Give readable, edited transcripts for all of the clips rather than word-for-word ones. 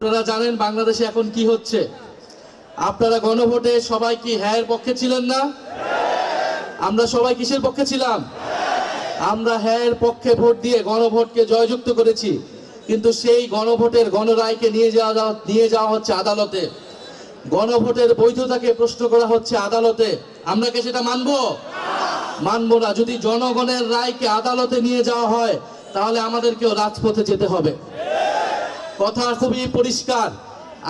আপনারা জানেন বাংলাদেশে এখন কি হচ্ছে। আপনারা গণভোটে সবাই কি হ্যাঁ এর পক্ষে ছিলেন না? আমরা সবাই কিসের পক্ষে ছিলাম? আমরা হ্যাঁ এর পক্ষে ভোট দিয়ে গণভোটকে জয়যুক্ত করেছি, কিন্তু সেই গণভোটের গণরায়কে নিয়ে যাওয়া হচ্ছে আদালতে। গণভোটের বৈধতাকে প্রশ্ন করা হচ্ছে আদালতে। আমরা কি সেটা মানবো না। যদি জনগণের রায়কে আদালতে নিয়ে যাওয়া হয় তাহলে আমাদেরকেও রাজপথে যেতে হবে। কথা খুবই পরিষ্কার।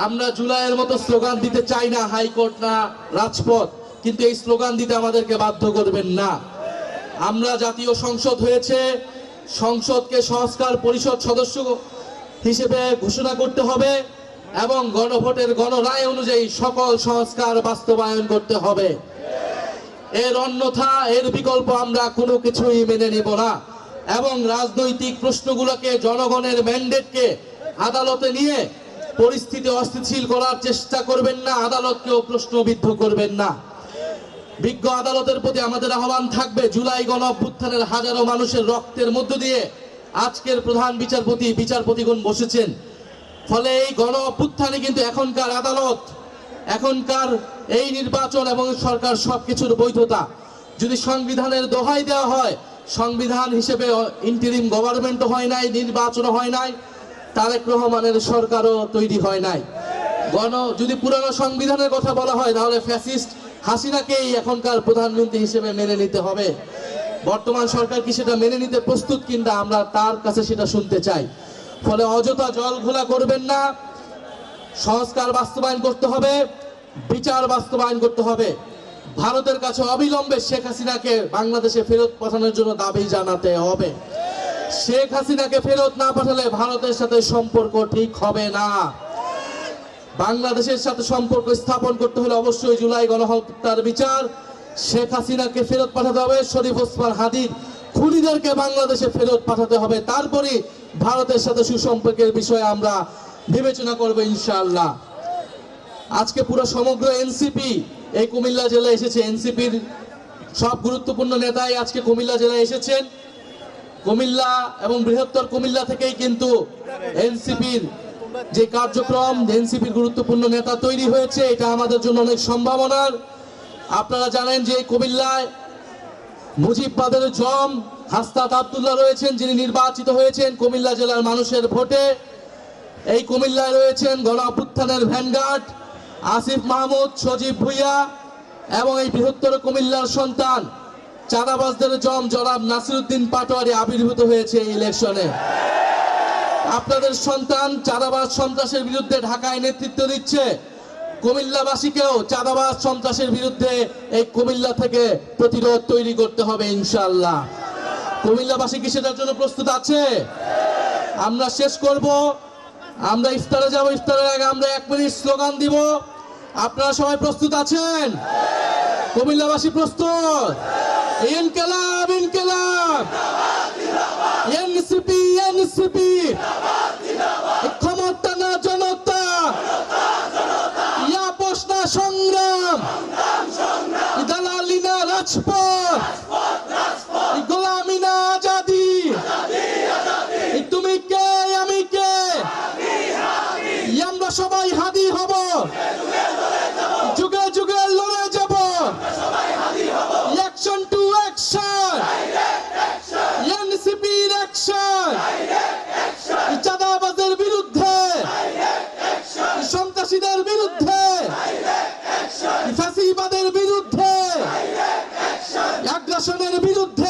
আমরা জুলাইয়ের মতো স্লোগান দিতে চাই না, হাইকোর্ট না রাজপথ, কিন্তু এই স্লোগান দিতে আমাদেরকে বাধ্য করবেন না। আমরা জাতীয় সংসদ হয়েছে, সংসদকে সংস্কার পরিষদ সদস্য হিসেবে ঘোষণা করতে হবে এবং গণভোটের গণরায় অনুযায়ী সকল সংস্কার বাস্তবায়ন করতে হবে। এর অন্যথা, এর বিকল্প আমরা কোনো কিছুই মেনে নিব না। এবং রাজনৈতিক প্রশ্নগুলোকে, জনগণের ম্যান্ডেটকে আদালতে নিয়ে পরিস্থিতি অস্থিতিশীল করার চেষ্টা করবেন না, আদালতকেও প্রশ্নবিদ্ধ করবেন না। বিজ্ঞ আদালতের প্রতি আমাদের আহ্বান থাকবে, জুলাই গণ অভ্যুত্থানের হাজারো মানুষের রক্তের মধ্য দিয়ে আজকের প্রধান বিচারপতিগণ বসেছেন। ফলে এই গণ অভ্যুত্থানে কিন্তু এখনকার আদালত, এখনকার এই নির্বাচন এবং সরকার সবকিছুর বৈধতা যদি সংবিধানের দোহাই দেওয়া হয়, সংবিধান হিসেবে ইন্টারিম গভর্নমেন্টও হয় নাই, নির্বাচনও হয় নাই, তারেক রহমানের সরকারও তৈরি হয় নাই। যদি পুরানো সংবিধানের কথা বলা হয় তাহলে ফ্যাসিস্ট হাসিনাকেই এখনকার প্রধানমন্ত্রী হিসেবে মেনে নিতে হবে। বর্তমান সরকার কি সেটা মেনে নিতে প্রস্তুত কিনা আমরা তার কাছে সেটা শুনতে চাই। ফলে অযথা জল ঘোলা করবেন না। সংস্কার বাস্তবায়ন করতে হবে, বিচার বাস্তবায়ন করতে হবে। ভারতের কাছে অবিলম্বে শেখ হাসিনাকে বাংলাদেশে ফেরত পাঠানোর জন্য দাবি জানাতে হবে। শেখ হাসিনাকে ফেরত না পাঠালে ভারতের সাথে সম্পর্ক ঠিক হবে না। বাংলাদেশের সাথে সম্পর্ক স্থাপন করতে হলে অবশ্যই জুলাই গণহত্যার বিচার, শেখ হাসিনাকে ফেরত পাঠাতে হবে, শরীফ ওসমান হাদির খুনিদেরকে বাংলাদেশে ফেরত পাঠাতে হবে। তারপরে ভারতের সাথে সুসম্পর্কের বিষয়ে আমরা বিবেচনা করব ইনশাআল্লাহ। আজকে পুরো সমগ্র এনসিপি এই কুমিল্লা জেলায় এসেছে। এনসিপির সব গুরুত্বপূর্ণ নেতাই আজকে কুমিল্লা জেলায় এসেছেন। কুমিল্লা এবং বৃহত্তর কুমিল্লা থেকেই কিন্তু এনসিপির যে কার্যক্রম, এনসিপির গুরুত্বপূর্ণ নেতা তৈরি হয়েছে, এটা আমাদের জন্য অনেক সম্ভাবনার। আপনারা জানেন যে কুমিল্লায় মুজিববাদের জম হাসনাত আব্দুল্লাহ রয়েছেন, যিনি নির্বাচিত হয়েছেন কুমিল্লা জেলার মানুষের ভোটে। এই কুমিল্লায় রয়েছেন গণ অভ্যুত্থানের ভ্যানগার্ড আসিফ মাহমুদ, সজীব ভুইয়া এবং এই বৃহত্তর কুমিল্লার সন্তান চাঁদাবাজদের জম জনাব নাসিরউদ্দিন পাটোয়ারি আবির্ভূত হয়েছে এই ইলেকশনে। আপনাদের সন্তান চাঁদাবাজ সন্ত্রাসের বিরুদ্ধে ঢাকায় নেতৃত্ব দিচ্ছে। কুমিল্লাবাসীকেও চাঁদাবাজ সন্ত্রাসের বিরুদ্ধে এই কুমিল্লা থেকে প্রতিরোধ তৈরি করতে হবে ইনশাআল্লাহ। কুমিল্লাবাসী কি সেটার জন্য প্রস্তুত আছে? আমরা শেষ করব, আমরা ইফতারে যাব। ইফতারের আগে আমরা 1 মিনিট স্লোগান দিব। আপনারা সবাই প্রস্তুত আছেন? কুমিল্লাবাসী প্রস্তুত? ইনকিলাব ইনকিলাব, এনসিপি এনসিপি, ক্ষমতা না জনতা, আপোষ না সংগ্রাম, দালালি না রাজপথ, গোলামি না আজাদি, তুমি কে আমি কে, আমরা সবাই হাদি হব, যুগে যুগে লড়ে যাব। অ্যাকশন টু অ্যাকশন, এনসিপির অ্যাকশন, চাঁদাবাজের বিরুদ্ধে, সন্ত্রাসীদের বিরুদ্ধে, ফ্যাসিবাদের বিরুদ্ধে, আগ্রাসনের বিরুদ্ধে